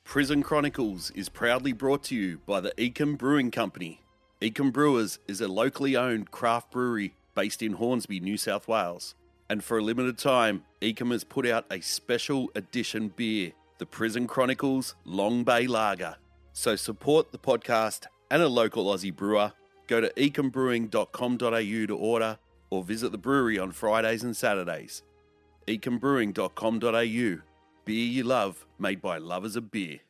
Prison Chronicles is proudly brought to you by the Eacombe Brewing Company. Eacombe Brewers is a locally owned craft brewery based in Hornsby, New South Wales. And for a limited time, Eacombe has put out a special edition beer, the Prison Chronicles Long Bay Lager. So support the podcast and a local Aussie brewer. Go to eacombebrewing.com.au to order or visit the brewery on Fridays and Saturdays. eacombebrewing.com.au. Beer you love, made by lovers of beer.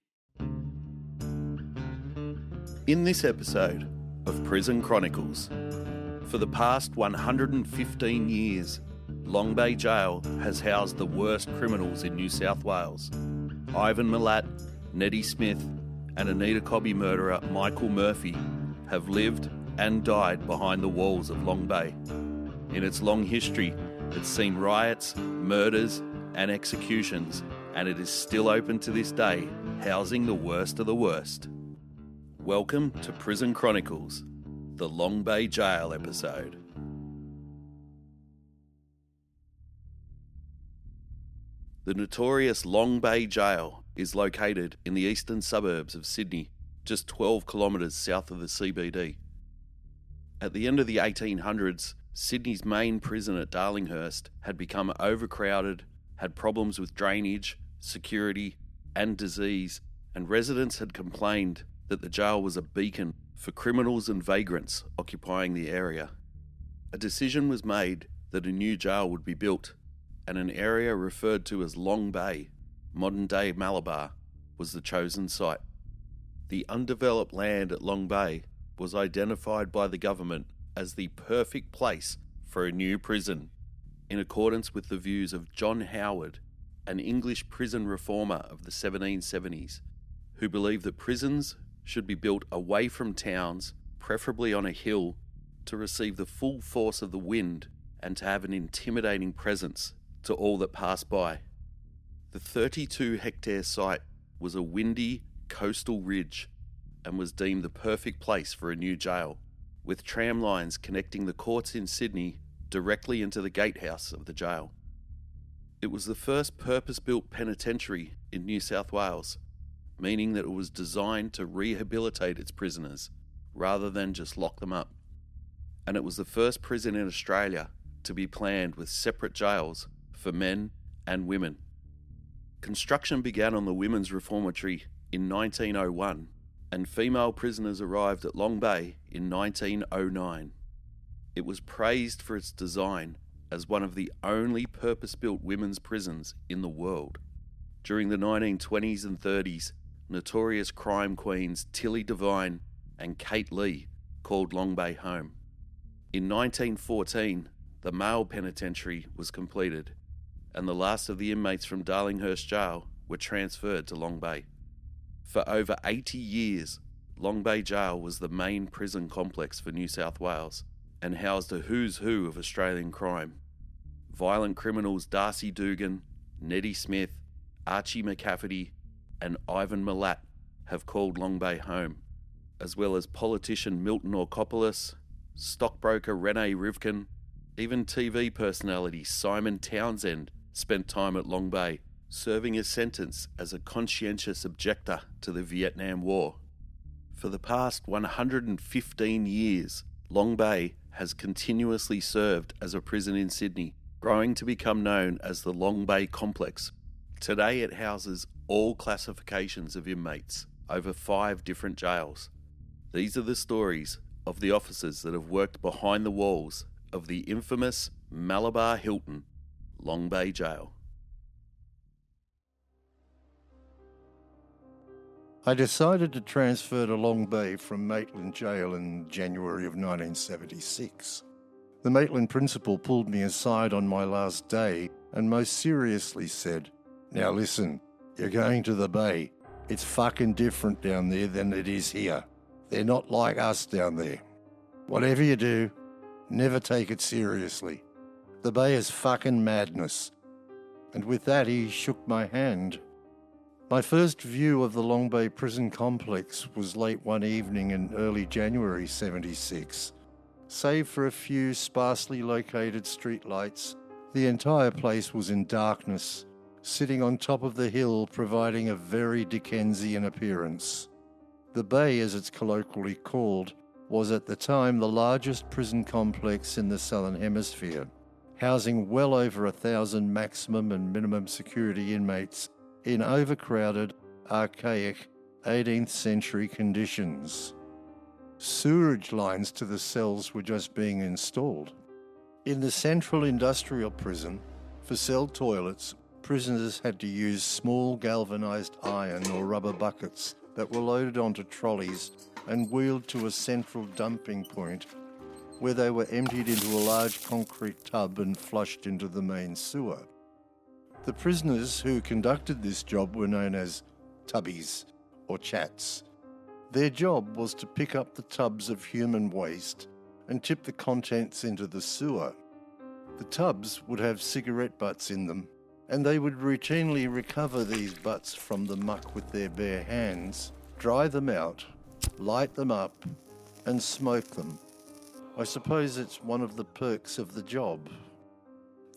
In this episode of Prison Chronicles, for the past 115 years, Long Bay Jail has housed the worst criminals in New South Wales. Ivan Milat, Nettie Smith, and Anita Cobby murderer Michael Murphy have lived and died behind the walls of Long Bay. In its long history, it's seen riots, murders, and executions, and it is still open to this day, housing the worst of the worst. Welcome to Prison Chronicles, the Long Bay Jail episode. The notorious Long Bay Jail is located in the eastern suburbs of Sydney, just 12 kilometres south of the CBD. At the end of the 1800s, Sydney's main prison at Darlinghurst had become overcrowded, had problems with drainage, security, and disease, and residents had complained that the jail was a beacon for criminals and vagrants occupying the area. A decision was made that a new jail would be built, and an area referred to as Long Bay, modern-day Malabar, was the chosen site. The undeveloped land at Long Bay was identified by the government as the perfect place for a new prison, in accordance with the views of John Howard, an English prison reformer of the 1770s, who believed that prisons should be built away from towns, preferably on a hill, to receive the full force of the wind and to have an intimidating presence to all that passed by. The 32-hectare site was a windy coastal ridge and was deemed the perfect place for a new jail, with tram lines connecting the courts in Sydney directly into the gatehouse of the jail. It was the first purpose-built penitentiary in New South Wales, meaning that it was designed to rehabilitate its prisoners rather than just lock them up. And it was the first prison in Australia to be planned with separate jails for men and women. Construction began on the Women's Reformatory in 1901, and female prisoners arrived at Long Bay in 1909. It was praised for its design as one of the only purpose-built women's prisons in the world. During the 1920s and 30s, notorious crime queens Tilly Devine and Kate Lee called Long Bay home. In 1914, the male penitentiary was completed, and the last of the inmates from Darlinghurst Jail were transferred to Long Bay. For over 80 years, Long Bay Jail was the main prison complex for New South Wales and housed a who's who of Australian crime. Violent criminals Darcy Dugan, Nettie Smith, Archie McCafferty, and Ivan Milat have called Long Bay home, as well as politician Milton Orkopoulos, stockbroker Rene Rivkin, even TV personality Simon Townsend spent time at Long Bay, serving a sentence as a conscientious objector to the Vietnam War. For the past 115 years, Long Bay has continuously served as a prison in Sydney, growing to become known as the Long Bay Complex. Today it houses all classifications of inmates, over 5 different jails. These are the stories of the officers that have worked behind the walls of the infamous Malabar Hilton, Long Bay Jail. I decided to transfer to Long Bay from Maitland Jail in January of 1976. The Maitland principal pulled me aside on my last day and most seriously said, "Now listen, you're going to the Bay. It's fucking different down there than it is here. They're not like us down there. Whatever you do, never take it seriously. The Bay is fucking madness." And with that he shook my hand. My first view of the Long Bay prison complex was late one evening in early January 76. Save for a few sparsely located streetlights, the entire place was in darkness, sitting on top of the hill, providing a very Dickensian appearance. The Bay, as it's colloquially called, was at the time the largest prison complex in the Southern Hemisphere, housing well over 1,000 maximum and minimum security inmates in overcrowded, archaic 18th century conditions. Sewerage lines to the cells were just being installed. In the Central Industrial Prison, for cell toilets, prisoners had to use small galvanised iron or rubber buckets that were loaded onto trolleys and wheeled to a central dumping point where they were emptied into a large concrete tub and flushed into the main sewer. The prisoners who conducted this job were known as tubbies or chats. Their job was to pick up the tubs of human waste and tip the contents into the sewer. The tubs would have cigarette butts in them, and they would routinely recover these butts from the muck with their bare hands, dry them out, light them up, and smoke them. I suppose it's one of the perks of the job.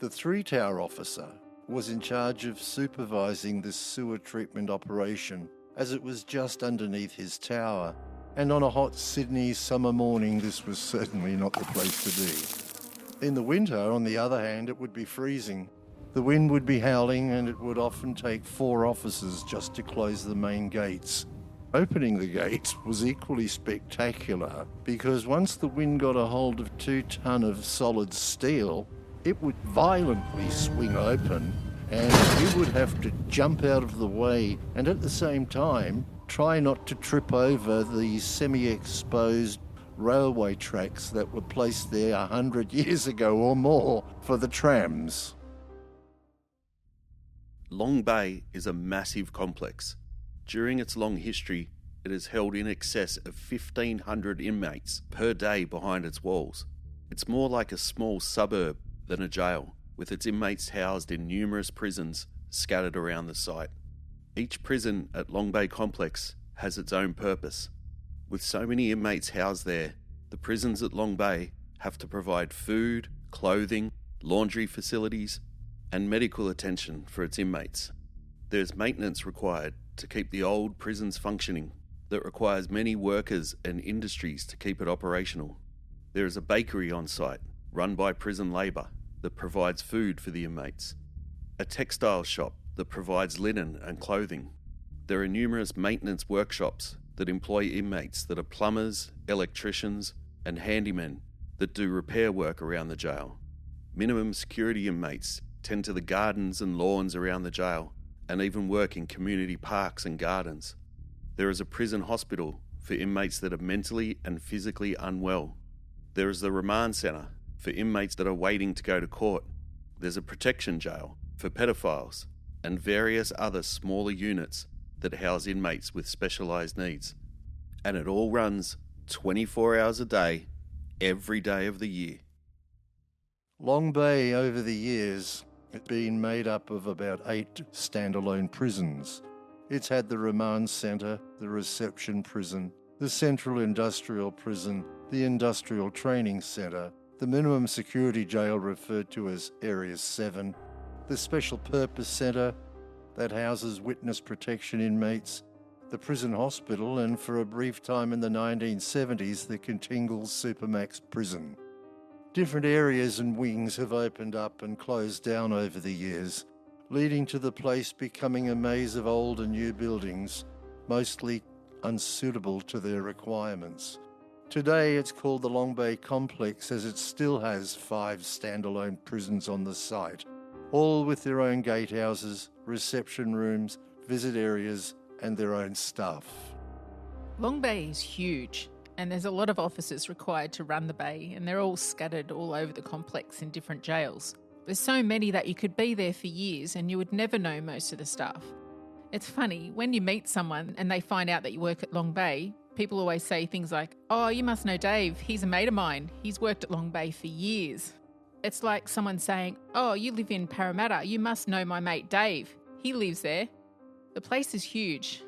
The three-tower officer was in charge of supervising this sewer treatment operation, as it was just underneath his tower, and on a hot Sydney summer morning this was certainly not the place to be. In the winter, on the other hand, it would be freezing. The wind would be howling, and it would often take 4 officers just to close the main gates. Opening the gates was equally spectacular, because once the wind got a hold of 2 ton of solid steel, it would violently swing open, and you would have to jump out of the way and at the same time try not to trip over the semi-exposed railway tracks that were placed there 100 years ago or more for the trams. Long Bay is a massive complex. During its long history, it has held in excess of 1,500 inmates per day behind its walls. It's more like a small suburb than a jail, with its inmates housed in numerous prisons scattered around the site. Each prison at Long Bay Complex has its own purpose. With so many inmates housed there, the prisons at Long Bay have to provide food, clothing, laundry facilities, and medical attention for its inmates. There's maintenance required to keep the old prisons functioning that requires many workers and industries to keep it operational. There is a bakery on site run by prison labour that provides food for the inmates, a textile shop that provides linen and clothing. There are numerous maintenance workshops that employ inmates that are plumbers, electricians, and handymen that do repair work around the jail. Minimum security inmates tend to the gardens and lawns around the jail and even work in community parks and gardens. There is a prison hospital for inmates that are mentally and physically unwell. There is the remand centre for inmates that are waiting to go to court. There's a protection jail for pedophiles and various other smaller units that house inmates with specialised needs. And it all runs 24 hours a day, every day of the year. Long Bay, over the years, has been made up of about 8 standalone prisons. It's had the remand centre, the reception prison, the central industrial prison, the industrial training centre, the minimum security jail referred to as Area 7, the special purpose centre that houses witness protection inmates, the prison hospital, and for a brief time in the 1970s, the Kentingal Supermax prison. Different areas and wings have opened up and closed down over the years, leading to the place becoming a maze of old and new buildings, mostly unsuitable to their requirements. Today it's called the Long Bay Complex, as it still has 5 standalone prisons on the site, all with their own gatehouses, reception rooms, visit areas, and their own staff. Long Bay is huge, and there's a lot of officers required to run the bay, and they're all scattered all over the complex in different jails. There's so many that you could be there for years and you would never know most of the staff. It's funny, when you meet someone and they find out that you work at Long Bay, people always say things like, "Oh, you must know Dave, he's a mate of mine, he's worked at Long Bay for years." It's like someone saying, "Oh, you live in Parramatta, you must know my mate Dave, he lives there." The place is huge.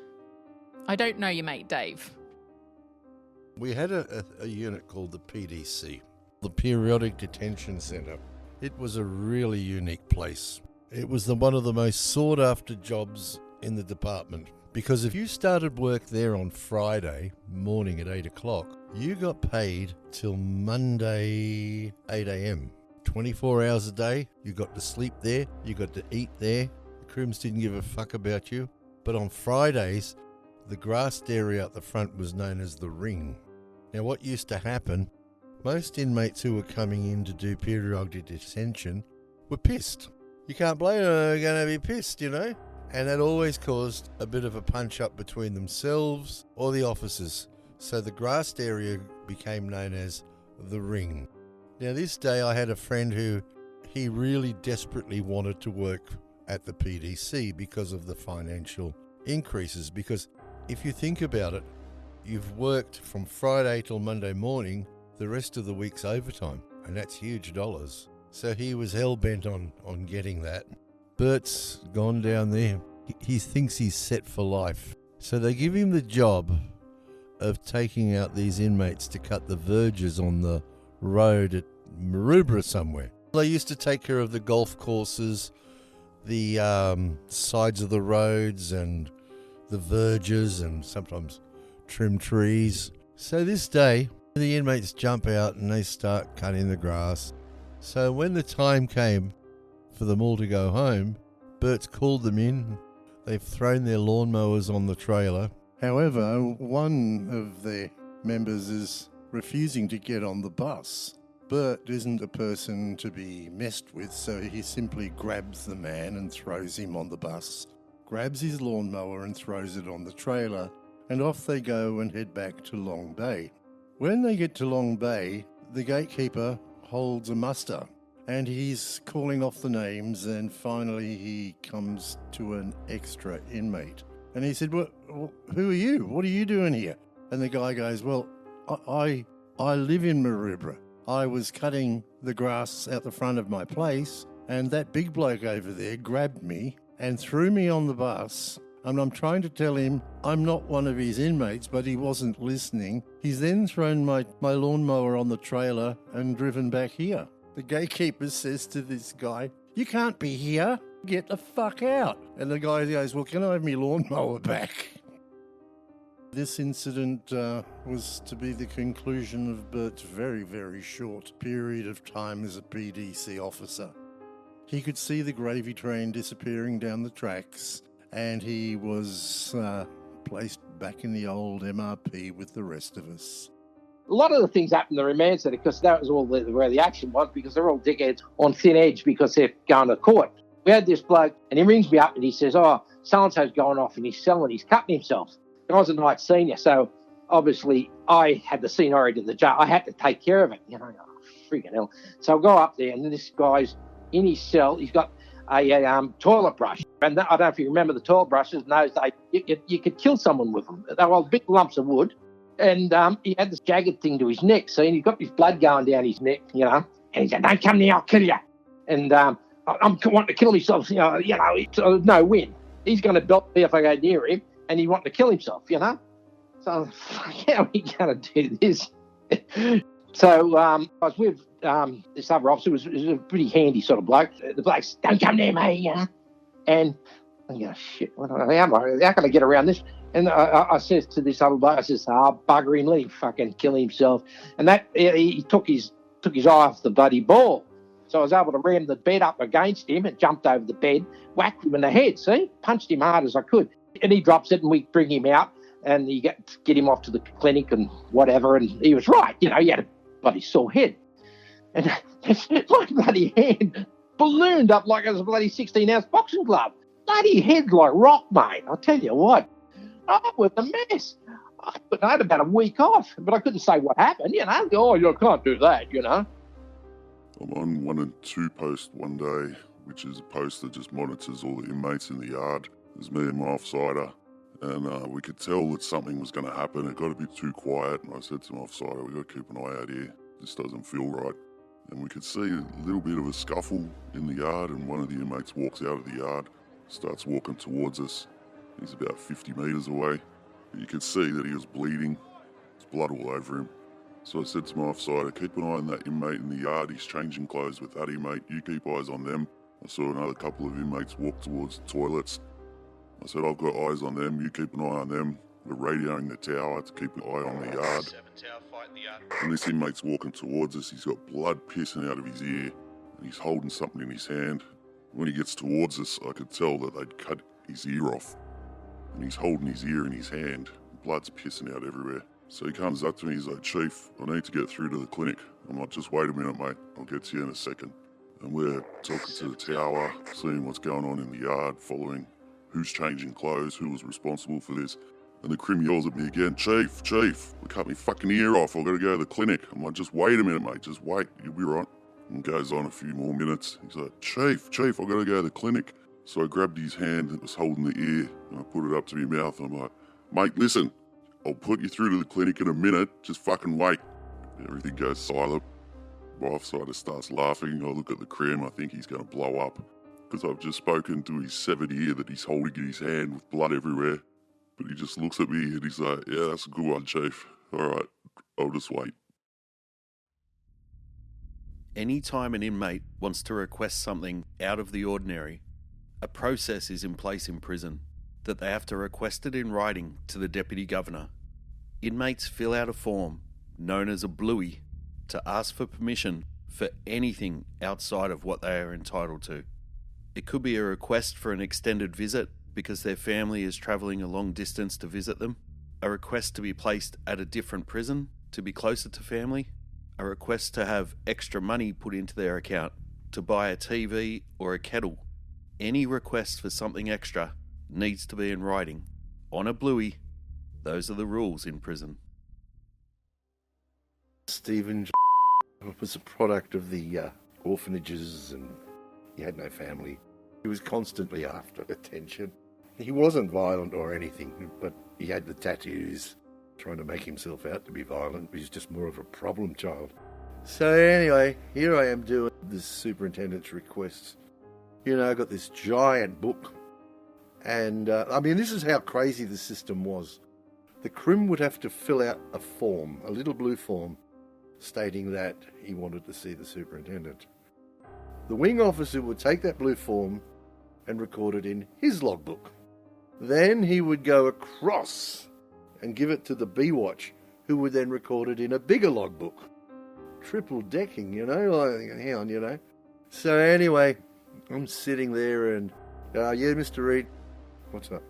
I don't know your mate Dave. We had a unit called the PDC, the Periodic Detention Centre. It was a really unique place. It was one of the most sought after jobs in the department, because if you started work there on Friday morning at 8 o'clock, you got paid till Monday 8 a.m. 24 hours a day. You got to sleep there, you got to eat there. The crims didn't give a fuck about you. But on Fridays, the grassed area at the front was known as the ring. Now what used to happen, most inmates who were coming in to do periodic detention were pissed. You can't blame them, they're going to be pissed, you know. And that always caused a bit of a punch-up between themselves or the officers. So the grassed area became known as the ring. Now this day I had a friend who he really desperately wanted to work at the PDC because of the financial increases. Because if you think about it, you've worked from Friday till Monday morning, the rest of the week's overtime, and that's huge dollars. So he was hell-bent on getting that. Bert's gone down there. He thinks he's set for life. So they give him the job of taking out these inmates to cut the verges on the road at Maroubra somewhere. They used to take care of the golf courses, the sides of the roads and the verges, and sometimes trim trees. So this day, the inmates jump out and they start cutting the grass. So when the time came for them all to go home, Bert's called them in. They've thrown their lawnmowers on the trailer. However, one of their members is refusing to get on the bus. Bert isn't a person to be messed with, so he simply grabs the man and throws him on the bus, grabs his lawnmower and throws it on the trailer, and off they go and head back to Long Bay. When they get to Long Bay, the gatekeeper holds a muster, and he's calling off the names, and finally he comes to an extra inmate. And he said, well, who are you? What are you doing here? And the guy goes, well, I live in Maroubra. I was cutting the grass out the front of my place, and that big bloke over there grabbed me and threw me on the bus. And I'm trying to tell him I'm not one of his inmates, but he wasn't listening. He's then thrown my lawnmower on the trailer and driven back here. The gatekeeper says to this guy, you can't be here. Get the fuck out. And the guy goes, well, can I have my lawnmower back? This incident was to be the conclusion of Bert's very, very short period of time as a PDC officer. He could see the gravy train disappearing down the tracks, and he was placed back in the old MRP with the rest of us. A lot of the things happened in the remand centre because that was all where the action was, because they're all dickheads on thin edge because they're going to court. We had this bloke, and he rings me up and he says, oh, so-and-so's going off and he's selling, he's cutting himself. I was a night senior, so obviously I had the seniority to the jail. I had to take care of it, you know, freaking hell. So I go up there, and then this guy's in his cell. He's got a toilet brush. And I don't know if you remember the toilet brushes. In those days, you could kill someone with them. They were big lumps of wood. And he had this jagged thing to his neck. So he's got this blood going down his neck, you know. And he said, don't come near, I'll kill you. And I'm wanting to kill myself, you know, it's no win. He's going to belt me if I go near him. And he wanted to kill himself, you know. So, how are we going to do this? So, I was with this other officer, was a pretty handy sort of bloke. The bloke's, don't come near me, you know. And I go, shit, how can I get around this? And I says to this other bloke, I says, bugger him, let him fucking kill himself. And that he took his eye off the bloody ball. So I was able to ram the bed up against him and jumped over the bed, whacked him in the head, see? Punched him hard as I could. And he drops it, and we bring him out, and you get him off to the clinic and whatever. And he was right, you know, he had a bloody sore head. And my bloody hand ballooned up like it was a bloody 16-ounce boxing glove. Bloody head like rock, mate. I'll tell you what. I was a mess. I had about a week off, but I couldn't say what happened, you know. Oh, you can't do that, you know. I'm on 1 and 2 post one day, which is a post that just monitors all the inmates in the yard. There's me and my offsider, and we could tell that something was going to happen. It got a bit too quiet, and I said to my offsider, we've got to keep an eye out here. This doesn't feel right. And we could see a little bit of a scuffle in the yard, and one of the inmates walks out of the yard, starts walking towards us. He's about 50 metres away. You could see that he was bleeding. There's blood all over him. So I said to my offsider, keep an eye on that inmate in the yard. He's changing clothes with that inmate. You keep eyes on them. I saw another couple of inmates walk towards the toilets. I said, I've got eyes on them, you keep an eye on them. We're radioing the tower to keep an eye on the yard. And this inmate's walking towards us, he's got blood pissing out of his ear, and he's holding something in his hand. When he gets towards us, I could tell that they'd cut his ear off. And he's holding his ear in his hand. Blood's pissing out everywhere. So he comes up to me, he's like, Chief, I need to get through to the clinic. I'm like, just wait a minute, mate, I'll get to you in a second. And we're talking to the tower, seeing what's going on in the yard, following who's changing clothes, who was responsible for this. And the crim yells at me again, Chief, they cut me fucking ear off, I've got to go to the clinic. I'm like, just wait a minute, mate, just wait, you'll be right. And goes on a few more minutes. He's like, Chief, I've got to go to the clinic. So I grabbed his hand that was holding the ear, and I put it up to my mouth, and I'm like, mate, listen, I'll put you through to the clinic in a minute, just fucking wait. Everything goes silent. My offsider starts laughing. I look at the crim, I think he's going to blow up, because I've just spoken to his severed ear that he's holding in his hand with blood everywhere. But he just looks at me and he's like, yeah, that's a good one, Chief. All right, I'll just wait. Anytime an inmate wants to request something out of the ordinary, a process is in place in prison that they have to request it in writing to the Deputy Governor. Inmates fill out a form, known as a bluey, to ask for permission for anything outside of what they are entitled to. It could be a request for an extended visit because their family is travelling a long distance to visit them, a request to be placed at a different prison to be closer to family, a request to have extra money put into their account, to buy a TV or a kettle. Any request for something extra needs to be in writing, on a bluey. Those are the rules in prison. Stephen was a product of the orphanages, and he had no family. He was constantly after attention. He wasn't violent or anything, but he had the tattoos, trying to make himself out to be violent. He was just more of a problem child. So anyway, here I am doing this superintendent's requests. You know, I got this giant book, and this is how crazy the system was. The crim would have to fill out a form, a little blue form, stating that he wanted to see the superintendent. The wing officer would take that blue form and record it in his logbook. Then he would go across and give it to the B-Watch, who would then record it in a bigger logbook. Triple decking, you know, like, hang on, you know. So anyway, I'm sitting there and, yeah, Mr. Reid, what's up?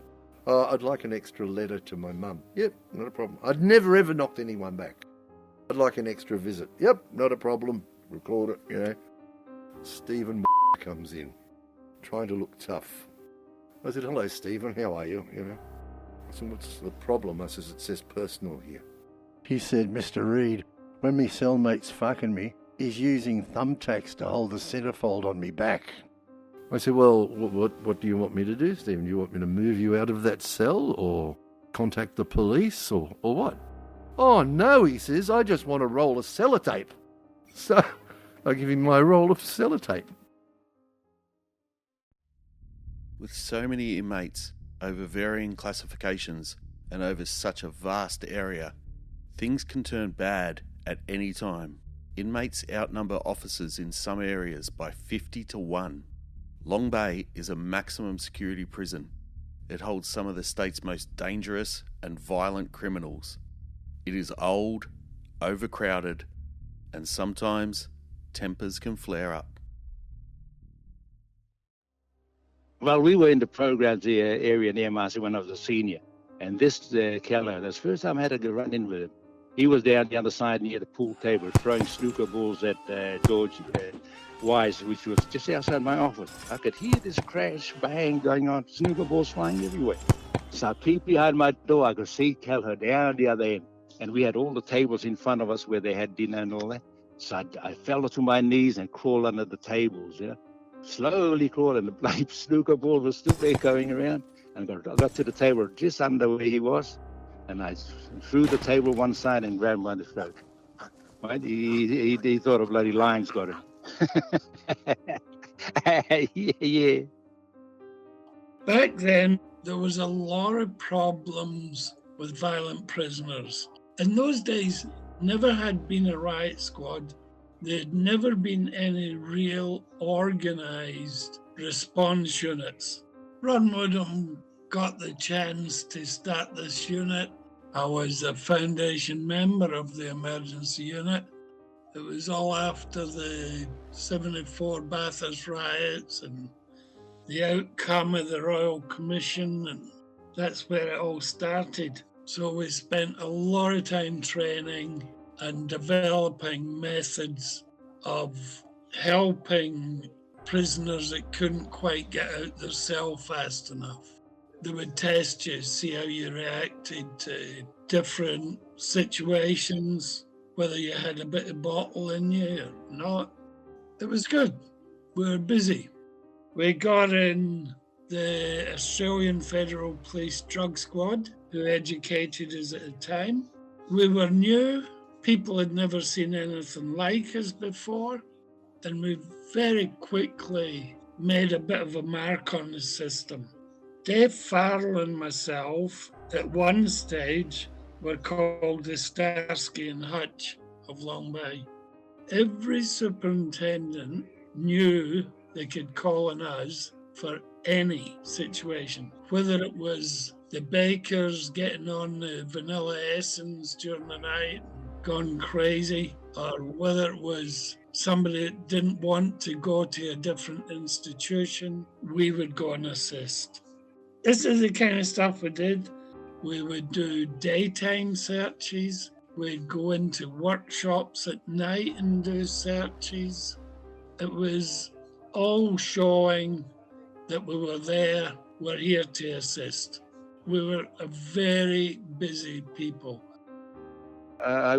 I'd like an extra letter to my mum. Yep, not a problem. I'd never ever knocked anyone back. I'd like an extra visit. Yep, not a problem. Record it, you know. Stephen comes in, trying to look tough. I said, hello, Stephen, how are you? You know. I said, what's the problem? I says, it says personal here. He said, Mr. Reid, when me cellmate's fucking me, he's using thumbtacks to hold the centerfold on me back. I said, well, what do you want me to do, Stephen? Do you want me to move you out of that cell or contact the police or what? Oh, no, he says, I just want a roll of sellotape. So I give him my roll of sellotape. With so many inmates over varying classifications and over such a vast area, things can turn bad at any time. Inmates outnumber officers in some areas by 50 to 1. Long Bay is a maximum security prison. It holds some of the state's most dangerous and violent criminals. It is old, overcrowded, and sometimes tempers can flare up. Well, we were in the programs area near Marcy when I was a senior. And this Keller, that's the first time I had to run in with him. He was down the other side near the pool table throwing snooker balls at George Wise, which was just outside my office. I could hear this crash, bang going on, snooker balls flying everywhere. So I peeped behind my door. I could see Keller down the other end. And we had all the tables in front of us where they had dinner and all that. So I fell to my knees and crawled under the tables, you know. Slowly crawling. The bloody snooker ball was still there going around. And I got to the table just under where he was. And I threw the table one side and grabbed him by the throat. Right? He thought a bloody lion's got him. Yeah. Back then, there was a lot of problems with violent prisoners. In those days, never had been a riot squad. There had never been any real organised response units. Ron Woodham got the chance to start this unit. I was a foundation member of the emergency unit. It was all after the 74 Bathurst riots and the outcome of the Royal Commission, and that's where it all started. So we spent a lot of time training and developing methods of helping prisoners that couldn't quite get out their cell fast enough. They would test you, see how you reacted to different situations, whether you had a bit of bottle in you or not. It was good. We were busy. We got in the Australian Federal Police Drug Squad, who educated us at the time. We were new. People had never seen anything like us before. And we very quickly made a bit of a mark on the system. Dave Farrell and myself, at one stage, were called the Starsky and Hutch of Long Bay. Every superintendent knew they could call on us for any situation, whether it was the bakers getting on the vanilla essence during the night and gone crazy, or whether it was somebody that didn't want to go to a different institution, we would go and assist. This is the kind of stuff we did. We would do daytime searches. We'd go into workshops at night and do searches. It was all showing that we were there, we're here to assist. We were a very busy people.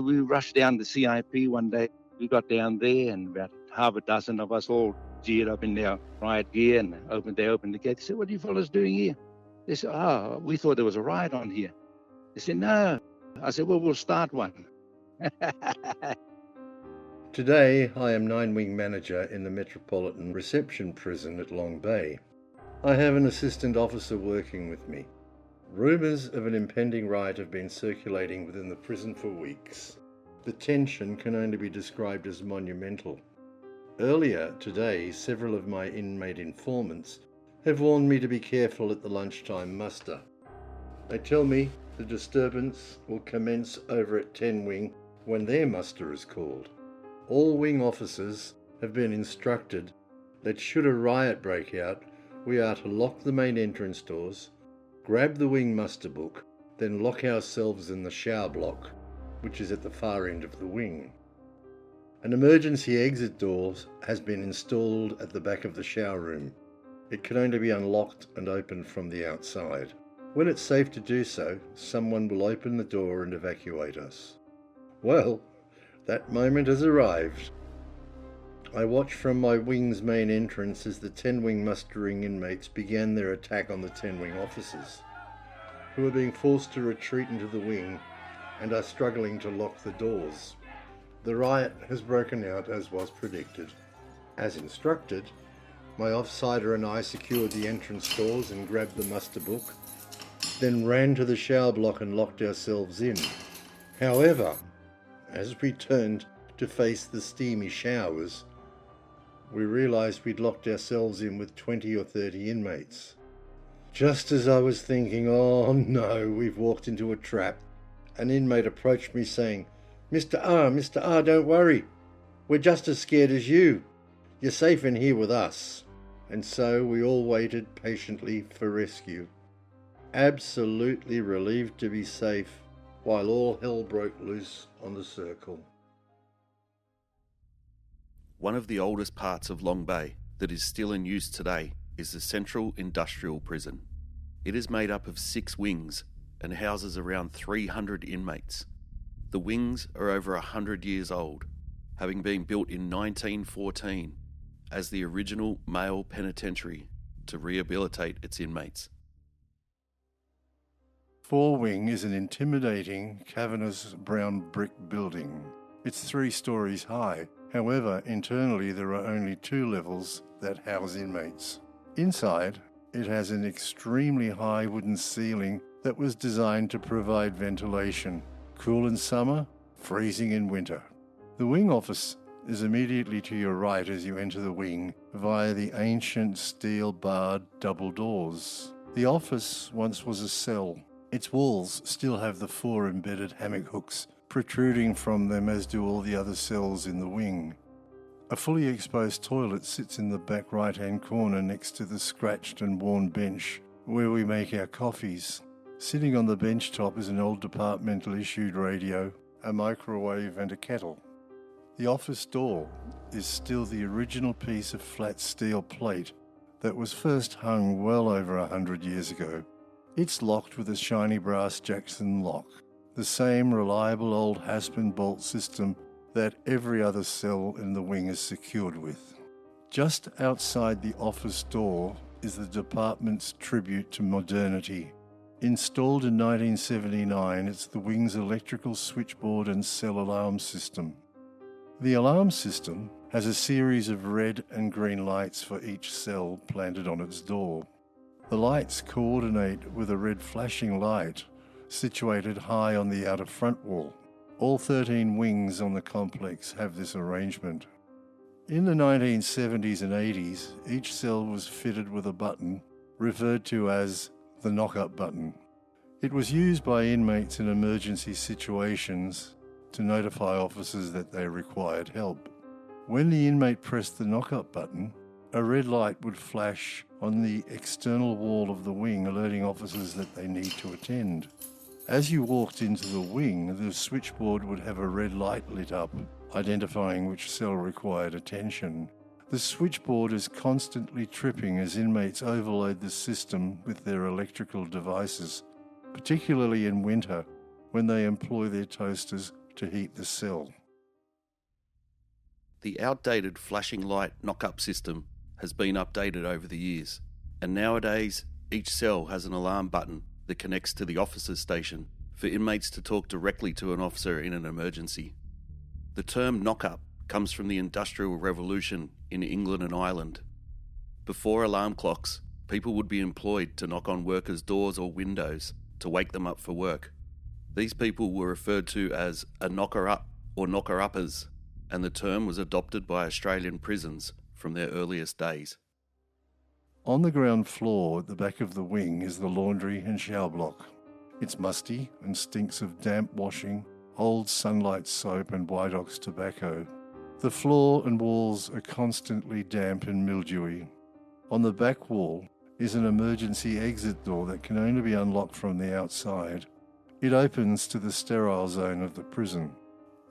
We rushed down the CIP one day. We got down there and about half a dozen of us all geared up in their riot gear and they opened the gate. They said, "What are you fellas doing here?" They said, "Oh, we thought there was a riot on here." They said, "No." I said, "Well, we'll start one." Today, I am 9 Wing Manager in the Metropolitan Reception Prison at Long Bay. I have an assistant officer working with me. Rumours of an impending riot have been circulating within the prison for weeks. The tension can only be described as monumental. Earlier today, several of my inmate informants have warned me to be careful at the lunchtime muster. They tell me the disturbance will commence over at 10 Wing when their muster is called. All wing officers have been instructed that should a riot break out, we are to lock the main entrance doors, grab the wing muster book, then lock ourselves in the shower block, which is at the far end of the wing. An emergency exit door has been installed at the back of the shower room. It can only be unlocked and opened from the outside. When it's safe to do so, someone will open the door and evacuate us. Well, that moment has arrived. I watch from my wing's main entrance as the 10 Wing mustering inmates began their attack on the 10 Wing officers, who are being forced to retreat into the wing and are struggling to lock the doors. The riot has broken out as was predicted. As instructed, my offsider and I secured the entrance doors and grabbed the muster book, then ran to the shower block and locked ourselves in. However, as we turned to face the steamy showers, we realised we'd locked ourselves in with 20 or 30 inmates. Just as I was thinking, "Oh no, we've walked into a trap," an inmate approached me saying, Mr. R, don't worry. We're just as scared as you. You're safe in here with us." And so we all waited patiently for rescue, absolutely relieved to be safe, while all hell broke loose on the circle. One of the oldest parts of Long Bay that is still in use today is the Central Industrial Prison. It is made up of 6 wings and houses around 300 inmates. The wings are over 100 years old, having been built in 1914 as the original male penitentiary to rehabilitate its inmates. 4 Wing is an intimidating, cavernous brown brick building. It's 3 stories high. However, internally there are only 2 levels that house inmates. Inside, it has an extremely high wooden ceiling that was designed to provide ventilation. Cool in summer, freezing in winter. The wing office is immediately to your right as you enter the wing via the ancient steel-barred double doors. The office once was a cell. Its walls still have the 4 embedded hammock hooks protruding from them, as do all the other cells in the wing. A fully exposed toilet sits in the back right-hand corner next to the scratched and worn bench where we make our coffees. Sitting on the bench top is an old departmental issued radio, a microwave and a kettle. The office door is still the original piece of flat steel plate that was first hung well over 100 years ago. It's locked with a shiny brass Jackson lock, the same reliable old Haspin bolt system that every other cell in the wing is secured with. Just outside the office door is the department's tribute to modernity. Installed in 1979, it's the wing's electrical switchboard and cell alarm system. The alarm system has a series of red and green lights for each cell planted on its door. The lights coordinate with a red flashing light situated high on the outer front wall. All 13 wings on the complex have this arrangement. In the 1970s and 80s, each cell was fitted with a button referred to as the knock-up button. It was used by inmates in emergency situations to notify officers that they required help. When the inmate pressed the knock-up button, a red light would flash on the external wall of the wing, alerting officers that they need to attend. As you walked into the wing, the switchboard would have a red light lit up, identifying which cell required attention. The switchboard is constantly tripping as inmates overload the system with their electrical devices, particularly in winter when they employ their toasters to heat the cell. The outdated flashing light knock-up system has been updated over the years, and nowadays each cell has an alarm button that connects to the officer's station for inmates to talk directly to an officer in an emergency. The term knock-up comes from the Industrial Revolution in England and Ireland. Before alarm clocks, people would be employed to knock on workers' doors or windows to wake them up for work. These people were referred to as a knocker-up or knocker-uppers, and the term was adopted by Australian prisons from their earliest days. On the ground floor at the back of the wing is the laundry and shower block. It's musty and stinks of damp washing, old Sunlight soap and White Ox tobacco. The floor and walls are constantly damp and mildewy. On the back wall is an emergency exit door that can only be unlocked from the outside. It opens to the sterile zone of the prison.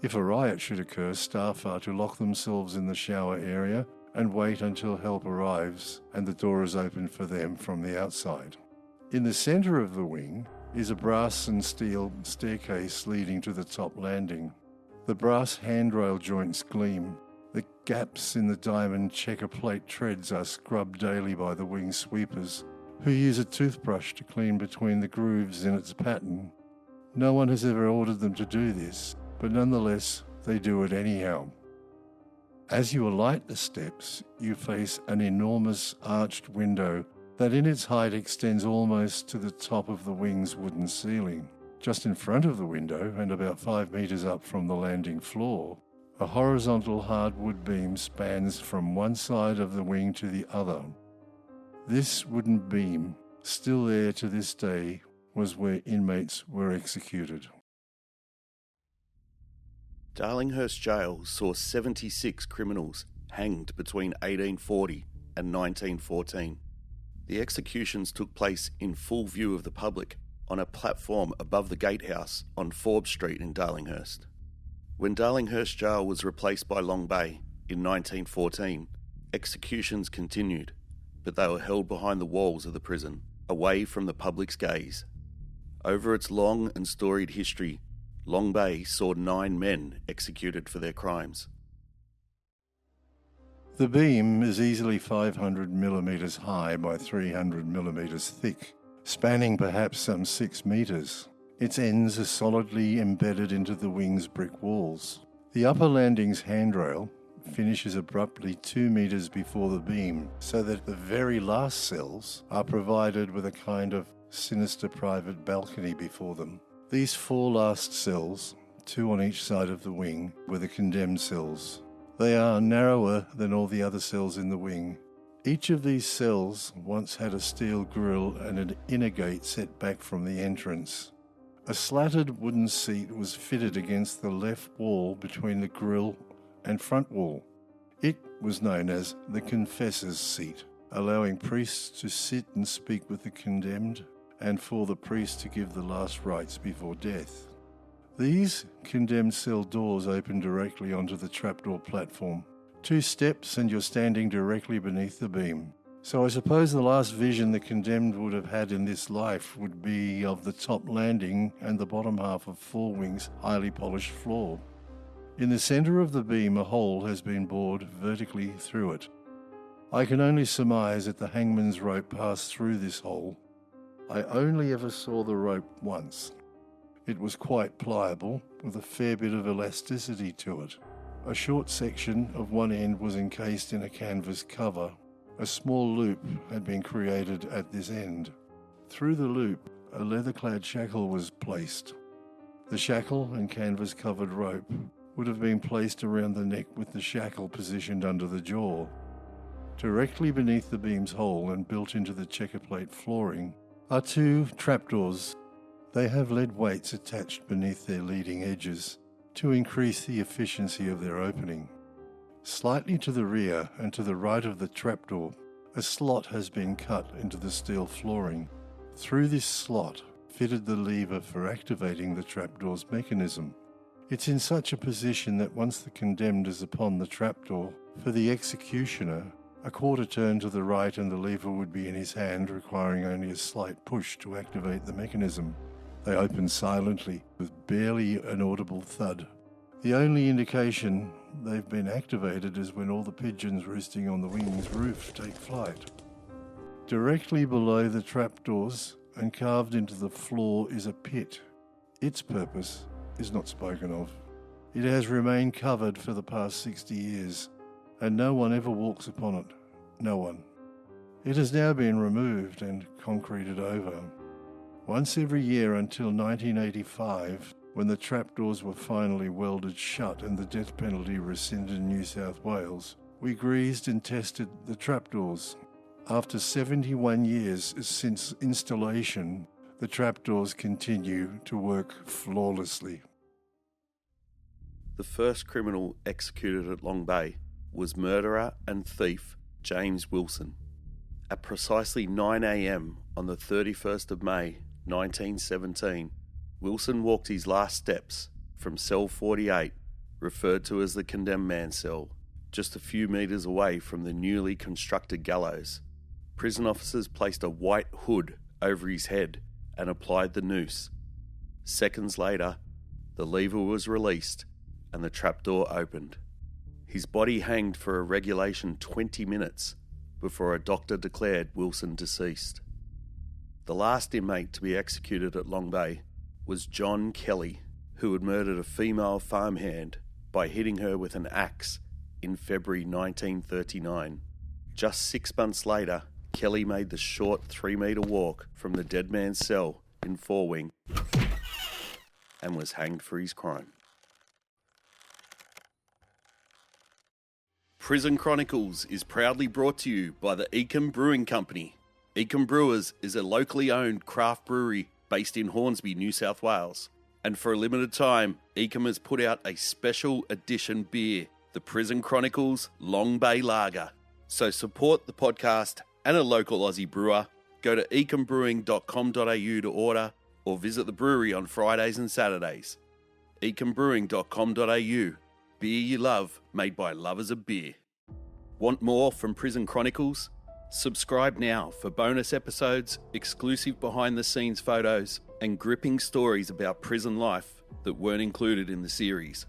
If a riot should occur, staff are to lock themselves in the shower area and wait until help arrives and the door is opened for them from the outside. In the centre of the wing is a brass and steel staircase leading to the top landing. The brass handrail joints gleam. The gaps in the diamond checker plate treads are scrubbed daily by the wing sweepers, who use a toothbrush to clean between the grooves in its pattern. No one has ever ordered them to do this, but nonetheless, they do it anyhow. As you alight the steps, you face an enormous arched window that in its height extends almost to the top of the wing's wooden ceiling. Just in front of the window, and about 5 metres up from the landing floor, a horizontal hardwood beam spans from one side of the wing to the other. This wooden beam, still there to this day, was where inmates were executed. Darlinghurst Jail saw 76 criminals hanged between 1840 and 1914. The executions took place in full view of the public on a platform above the gatehouse on Forbes Street in Darlinghurst. When Darlinghurst Jail was replaced by Long Bay in 1914, executions continued, but they were held behind the walls of the prison, away from the public's gaze. Over its long and storied history, Long Bay saw 9 men executed for their crimes. The beam is easily 500 millimetres high by 300 millimetres thick, spanning perhaps some 6 metres. Its ends are solidly embedded into the wing's brick walls. The upper landing's handrail finishes abruptly 2 metres before the beam, so that the very last cells are provided with a kind of sinister private balcony before them. These 4 last cells, 2 on each side of the wing, were the condemned cells. They are narrower than all the other cells in the wing. Each of these cells once had a steel grille and an inner gate set back from the entrance. A slatted wooden seat was fitted against the left wall between the grille and front wall. It was known as the confessor's seat, allowing priests to sit and speak with the condemned and for the priest to give the last rites before death. These condemned cell doors open directly onto the trapdoor platform. 2 steps and you're standing directly beneath the beam. So I suppose the last vision the condemned would have had in this life would be of the top landing and the bottom half of 4 wings' highly polished floor. In the centre of the beam, a hole has been bored vertically through it. I can only surmise that the hangman's rope passed through this hole. I only ever saw the rope once. It was quite pliable, with a fair bit of elasticity to it. A short section of one end was encased in a canvas cover. A small loop had been created at this end. Through the loop, a leather-clad shackle was placed. The shackle and canvas-covered rope would have been placed around the neck with the shackle positioned under the jaw. Directly beneath the beam's hole and built into the checker plate flooring are 2 trapdoors. They have lead weights attached beneath their leading edges to increase the efficiency of their opening. Slightly to the rear and to the right of the trapdoor, a slot has been cut into the steel flooring. Through this slot fitted the lever for activating the trapdoor's mechanism. It's in such a position that once the condemned is upon the trapdoor, for the executioner, a quarter turn to the right and the lever would be in his hand, requiring only a slight push to activate the mechanism. They open silently, with barely an audible thud. The only indication they've been activated is when all the pigeons roosting on the wing's roof take flight. Directly below the trapdoors and carved into the floor is a pit. Its purpose is not spoken of. It has remained covered for the past 60 years, and no one ever walks upon it. No one. It has now been removed and concreted over. Once every year until 1985, when the trapdoors were finally welded shut and the death penalty rescinded in New South Wales, we greased and tested the trapdoors. After 71 years since installation, the trapdoors continue to work flawlessly. The first criminal executed at Long Bay was murderer and thief James Wilson. At precisely 9 a.m. on the 31st of May 1917, Wilson walked his last steps from cell 48, referred to as the condemned man cell, just a few metres away from the newly constructed gallows. Prison officers placed a white hood over his head and applied the noose. Seconds later, the lever was released and the trapdoor opened. His body hanged for a regulation 20 minutes before a doctor declared Wilson deceased. The last inmate to be executed at Long Bay was John Kelly, who had murdered a female farmhand by hitting her with an axe in February 1939. Just 6 months later, Kelly made the short 3-metre walk from the dead man's cell in 4 Wing and was hanged for his crime. Prison Chronicles is proudly brought to you by the Eacombe Brewing Company. Eacombe Brewers is a locally owned craft brewery based in Hornsby, New South Wales. And for a limited time, Eacombe has put out a special edition beer, the Prison Chronicles Long Bay Lager. So support the podcast and a local Aussie brewer. Go to eacombebrewing.com.au to order or visit the brewery on Fridays and Saturdays. eacombebrewing.com.au. Beer you love, made by lovers of beer. Want more from Prison Chronicles? Subscribe now for bonus episodes, exclusive behind-the-scenes photos, and gripping stories about prison life that weren't included in the series.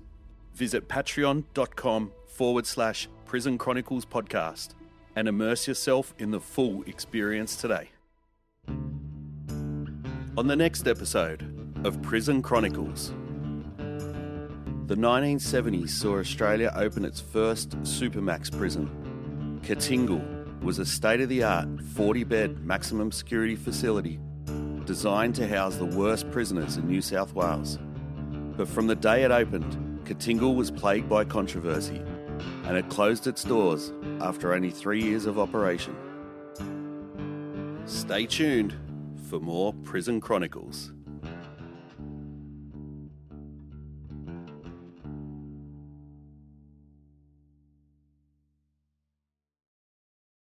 Visit patreon.com/Prison Chronicles podcast and immerse yourself in the full experience today. On the next episode of Prison Chronicles, the 1970s saw Australia open its first supermax prison. Katingal was a state-of-the-art 40-bed maximum security facility designed to house the worst prisoners in New South Wales. But from the day it opened, Katingal was plagued by controversy. and it closed its doors after only 3 years of operation. Stay tuned for more Prison Chronicles.